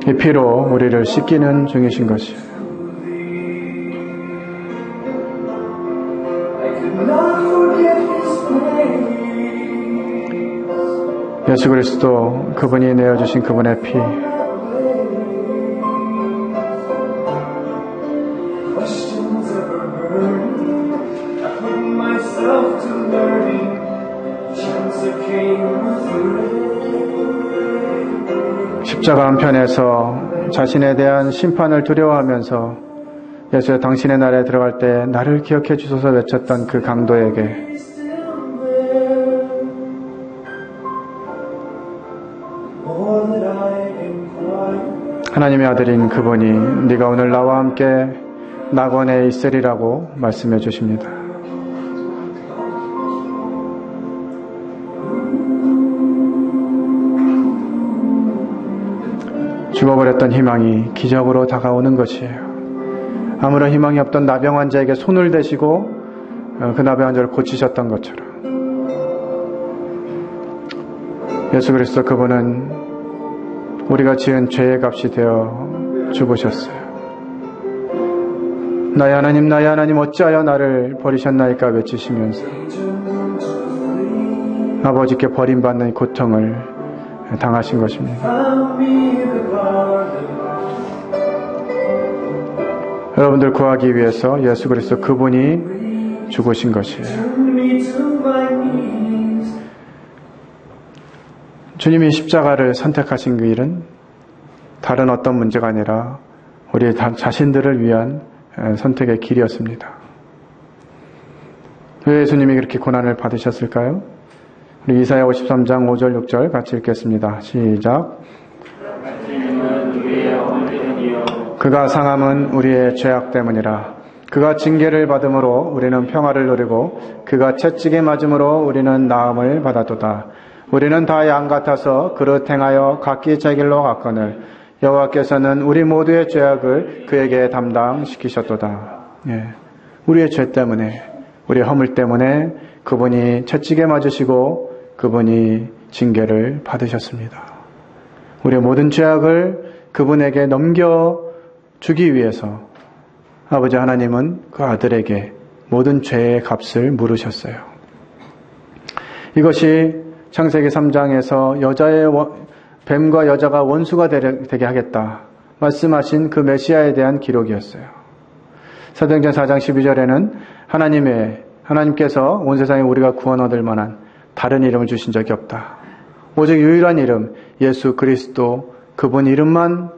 [SPEAKER 1] 이 피로 우리를 씻기는 중이신 것이에요. 예수 그리스도 그분이 내어주신 그분의 피, 십자가 한편에서 자신에 대한 심판을 두려워하면서 예수의 당신의 나라에 들어갈 때 나를 기억해 주소서 외쳤던 그 강도에게 하나님의 아들인 그분이 네가 오늘 나와 함께 낙원에 있으리라고 말씀해 주십니다. 죽어버렸던 희망이 기적으로 다가오는 것이에요. 아무런 희망이 없던 나병 환자에게 손을 대시고 그 나병 환자를 고치셨던 것처럼 예수 그리스도 그분은 우리가 지은 죄의 값이 되어 죽으셨어요. 나의 하나님 어찌하여 나를 버리셨나이까 외치시면서 아버지께 버림받는 고통을 당하신 것입니다. 여러분들 구하기 위해서 예수 그리스도 그분이 죽으신 것이에요. 주님이 십자가를 선택하신 그 일은 다른 어떤 문제가 아니라 우리 자신들을 위한 선택의 길이었습니다. 왜 예수님이 그렇게 고난을 받으셨을까요? 우리 이사야 53장 5절 6절 같이 읽겠습니다. 시작. 그가 상함은 우리의 죄악 때문이라. 그가 징계를 받음으로 우리는 평화를 누리고 그가 채찍에 맞음으로 우리는 나음을 받았도다. 우리는 다 양 같아서 그릇 행하여 각기 제 길로 갔거늘 여호와께서는 우리 모두의 죄악을 그에게 담당시키셨도다. 예. 우리의 죄 때문에, 우리의 허물 때문에 그분이 채찍에 맞으시고 그분이 징계를 받으셨습니다. 우리의 모든 죄악을 그분에게 넘겨주기 위해서 아버지 하나님은 그 아들에게 모든 죄의 값을 물으셨어요. 이것이 창세기 3장에서 뱀과 여자가 원수가 되게 하겠다 말씀하신 그 메시아에 대한 기록이었어요. 사도행전 4장 12절에는 하나님께서 온 세상에 우리가 구원 얻을 만한 다른 이름을 주신 적이 없다. 오직 유일한 이름 예수 그리스도 그분 이름만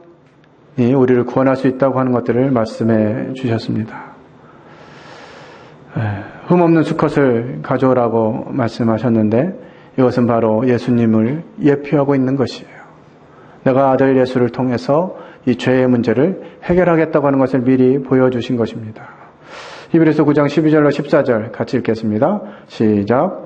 [SPEAKER 1] 우리를 구원할 수 있다고 하는 것들을 말씀해 주셨습니다. 흠없는 수컷을 가져오라고 말씀하셨는데 이것은 바로 예수님을 예표하고 있는 것이에요. 내가 아들 예수를 통해서 이 죄의 문제를 해결하겠다고 하는 것을 미리 보여주신 것입니다. 히브리서 9장 12절로 14절 같이 읽겠습니다. 시작.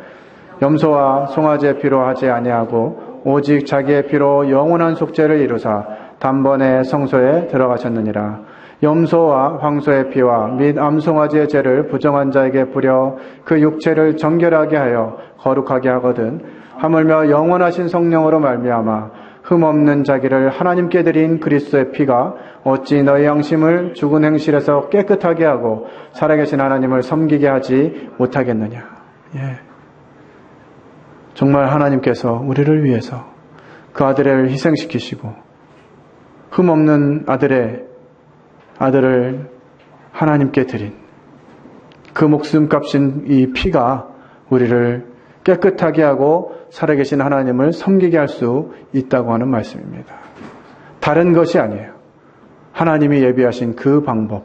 [SPEAKER 1] 염소와 송아지의 피로 하지 아니하고 오직 자기의 피로 영원한 속죄를 이루사 단번에 성소에 들어가셨느니라. 염소와 황소의 피와 및 암송아지의 죄를 부정한 자에게 부려 그 육체를 정결하게 하여 거룩하게 하거든 하물며 영원하신 성령으로 말미암아 흠없는 자기를 하나님께 드린 그리스도의 피가 어찌 너희 양심을 죽은 행실에서 깨끗하게 하고 살아계신 하나님을 섬기게 하지 못하겠느냐. 정말 하나님께서 우리를 위해서 그 아들을 희생시키시고 흠없는 아들을 하나님께 드린 그 목숨값인 이 피가 우리를 깨끗하게 하고 살아계신 하나님을 섬기게 할 수 있다고 하는 말씀입니다. 다른 것이 아니에요. 하나님이 예비하신 그 방법,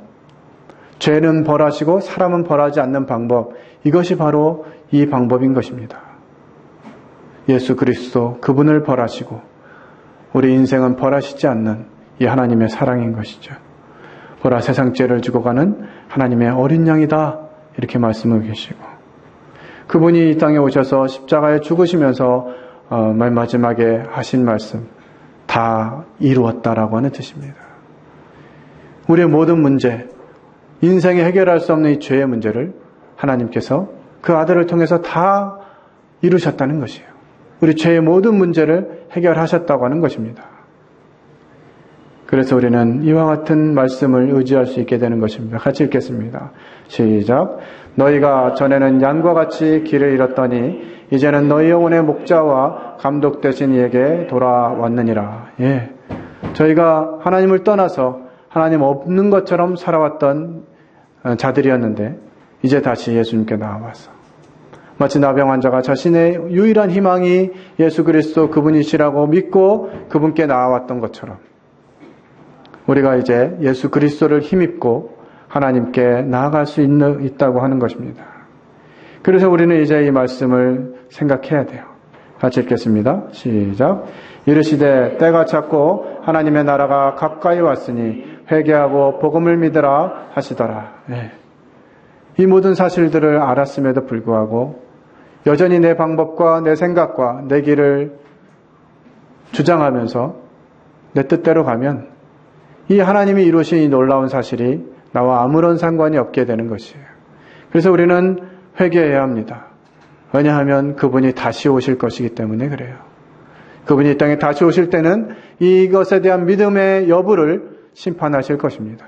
[SPEAKER 1] 죄는 벌하시고 사람은 벌하지 않는 방법, 이것이 바로 이 방법인 것입니다. 예수 그리스도 그분을 벌하시고 우리 인생은 벌하시지 않는 이 하나님의 사랑인 것이죠. 보라 세상 죄를 지고 가는 하나님의 어린 양이다 이렇게 말씀을 계시고 그분이 이 땅에 오셔서 십자가에 죽으시면서 맨 마지막에 하신 말씀 다 이루었다라고 하는 뜻입니다. 우리의 모든 문제, 인생에 해결할 수 없는 이 죄의 문제를 하나님께서 그 아들을 통해서 다 이루셨다는 것이에요. 우리 죄의 모든 문제를 해결하셨다고 하는 것입니다. 그래서 우리는 이와 같은 말씀을 의지할 수 있게 되는 것입니다. 같이 읽겠습니다. 시작. 너희가 전에는 양과 같이 길을 잃었더니 이제는 너희 영혼의 목자와 감독 되신 이에게 돌아왔느니라. 저희가 하나님을 떠나서 하나님 없는 것처럼 살아왔던 자들이었는데 이제 다시 예수님께 나와서 마치 나병 환자가 자신의 유일한 희망이 예수 그리스도 그분이시라고 믿고 그분께 나아왔던 것처럼 우리가 이제 예수 그리스도를 힘입고 하나님께 나아갈 수 있다고 하는 것입니다. 그래서 우리는 이제 이 말씀을 생각해야 돼요. 같이 읽겠습니다. 시작. 이르시되 때가 찼고 하나님의 나라가 가까이 왔으니 회개하고 복음을 믿으라 하시더라. 이 모든 사실들을 알았음에도 불구하고 여전히 내 방법과 내 생각과 내 길을 주장하면서 내 뜻대로 가면 이 하나님이 이루신 이 놀라운 사실이 나와 아무런 상관이 없게 되는 것이에요. 그래서 우리는 회개해야 합니다. 왜냐하면 그분이 다시 오실 것이기 때문에 그래요. 그분이 이 땅에 다시 오실 때는 이것에 대한 믿음의 여부를 심판하실 것입니다.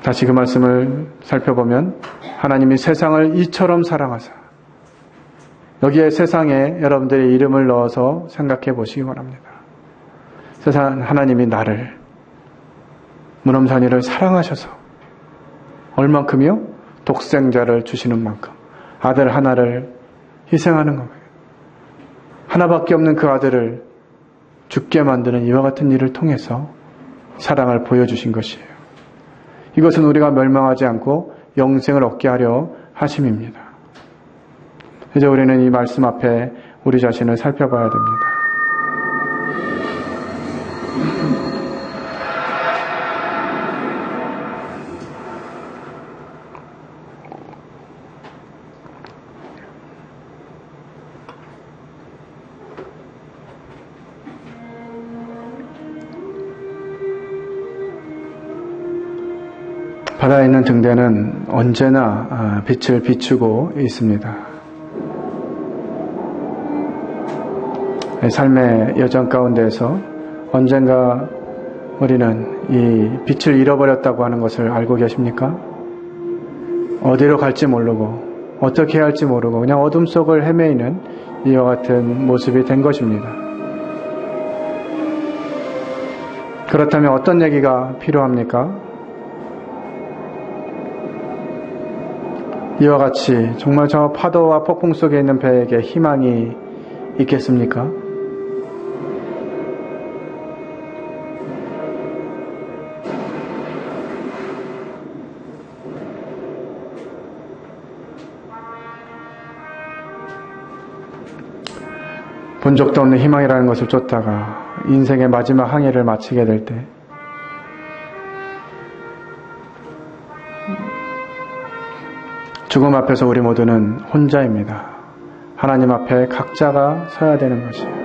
[SPEAKER 1] 다시 그 말씀을 살펴보면 하나님이 세상을 이처럼 사랑하사 여기에 세상에 여러분들의 이름을 넣어서 생각해 보시기 바랍니다. 세상 하나님이 나를 문엄산이를 사랑하셔서 얼만큼이요? 독생자를 주시는 만큼 아들 하나를 희생하는 겁니다. 하나밖에 없는 그 아들을 죽게 만드는 이와 같은 일을 통해서 사랑을 보여주신 것이에요. 이것은 우리가 멸망하지 않고 영생을 얻게 하려 하심입니다. 이제 우리는 이 말씀 앞에 우리 자신을 살펴봐야 됩니다. 바다에 있는 등대는 언제나 빛을 비추고 있습니다. 삶의 여정 가운데에서 언젠가 우리는 이 빛을 잃어버렸다고 하는 것을 알고 계십니까? 어디로 갈지 모르고 어떻게 해야 할지 모르고 그냥 어둠 속을 헤매이는 이와 같은 모습이 된 것입니다. 그렇다면 어떤 얘기가 필요합니까? 이와 같이 정말 저 파도와 폭풍 속에 있는 배에게 희망이 있겠습니까? 본 적도 없는 희망이라는 것을 쫓다가 인생의 마지막 항해를 마치게 될 때 죽음 앞에서 우리 모두는 혼자입니다. 하나님 앞에 각자가 서야 되는 것이에요.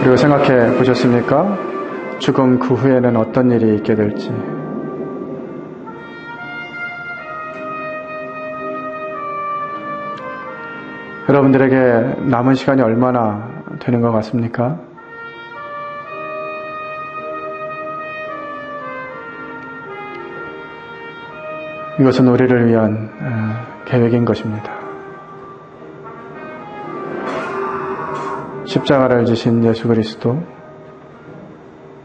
[SPEAKER 1] 그리고 생각해 보셨습니까? 죽음 그 후에는 어떤 일이 있게 될지. 여러분들에게 남은 시간이 얼마나 되는 것 같습니까? 이것은 우리를 위한 계획인 것입니다. 십자가를 지신 예수 그리스도,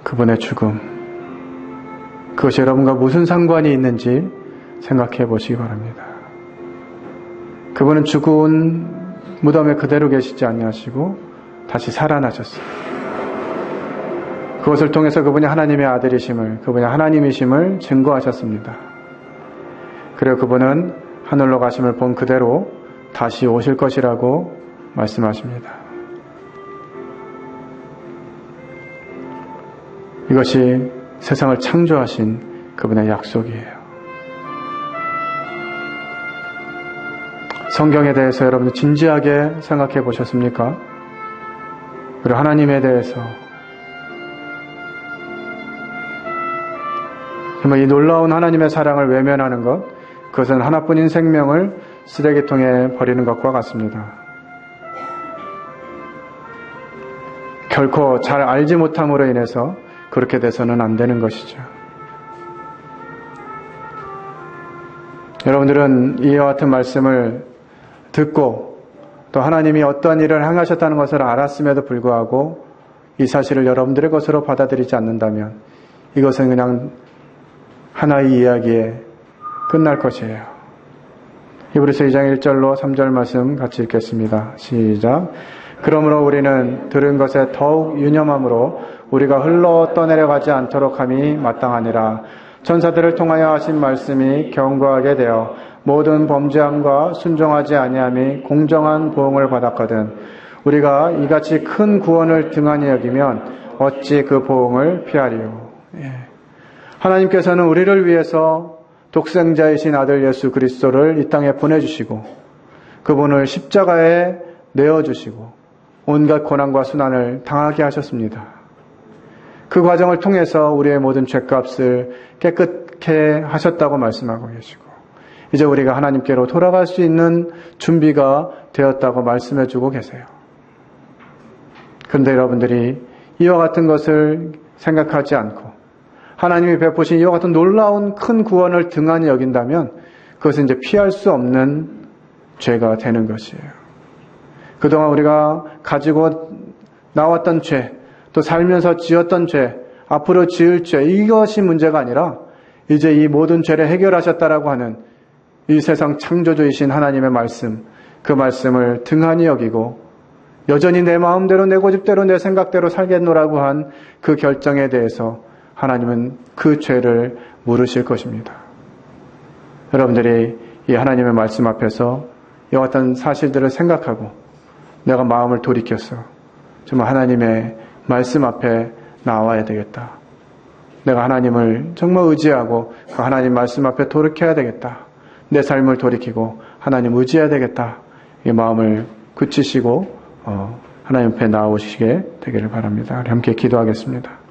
[SPEAKER 1] 그분의 죽음, 그것이 여러분과 무슨 상관이 있는지 생각해 보시기 바랍니다. 그분은 죽은 무덤에 그대로 계시지 아니하시고 다시 살아나셨어요. 그것을 통해서 그분이 하나님의 아들이심을, 그분이 하나님이심을 증거하셨습니다. 그리고 그분은 하늘로 가심을 본 그대로 다시 오실 것이라고 말씀하십니다. 이것이 세상을 창조하신 그분의 약속이에요. 성경에 대해서 여러분 진지하게 생각해 보셨습니까? 그리고 하나님에 대해서 정말 이 놀라운 하나님의 사랑을 외면하는 것, 그것은 하나뿐인 생명을 쓰레기통에 버리는 것과 같습니다. 결코 잘 알지 못함으로 인해서 그렇게 돼서는 안 되는 것이죠. 여러분들은 이와 같은 말씀을 듣고 또 하나님이 어떠한 일을 행하셨다는 것을 알았음에도 불구하고 이 사실을 여러분들의 것으로 받아들이지 않는다면 이것은 그냥 하나의 이야기에 끝날 것이에요. 히브리서 2장 1절로 3절 말씀 같이 읽겠습니다. 시작. 그러므로 우리는 들은 것에 더욱 유념함으로 우리가 흘러 떠내려가지 않도록 함이 마땅하니라. 천사들을 통하여 하신 말씀이 견고하게 되어 모든 범죄함과 순종하지 아니함이 공정한 보응을 받았거든. 우리가 이같이 큰 구원을 등한히 여기면 어찌 그 보응을 피하리요. 하나님께서는 우리를 위해서 독생자이신 아들 예수 그리스도를 이 땅에 보내주시고 그분을 십자가에 내어주시고 온갖 고난과 순환을 당하게 하셨습니다. 그 과정을 통해서 우리의 모든 죄값을 깨끗게 하셨다고 말씀하고 계시고 이제 우리가 하나님께로 돌아갈 수 있는 준비가 되었다고 말씀해주고 계세요. 그런데 여러분들이 이와 같은 것을 생각하지 않고 하나님이 베푸신 이와 같은 놀라운 큰 구원을 등한히 여긴다면 그것은 이제 피할 수 없는 죄가 되는 것이에요. 그동안 우리가 가지고 나왔던 죄, 또 살면서 지었던 죄, 앞으로 지을 죄, 이것이 문제가 아니라 이제 이 모든 죄를 해결하셨다라고 하는 이 세상 창조주이신 하나님의 말씀, 그 말씀을 등한히 여기고 여전히 내 마음대로 내 고집대로 내 생각대로 살겠노라고 한 그 결정에 대해서 하나님은 그 죄를 물으실 것입니다. 여러분들이 이 하나님의 말씀 앞에서 이와 같은 사실들을 생각하고 내가 마음을 돌이켰어. 정말 하나님의 말씀 앞에 나와야 되겠다. 내가 하나님을 정말 의지하고 그 하나님 말씀 앞에 돌이켜야 되겠다. 내 삶을 돌이키고 하나님 의지해야 되겠다. 이 마음을 굳히시고 하나님 앞에 나오시게 되기를 바랍니다. 우리 함께 기도하겠습니다.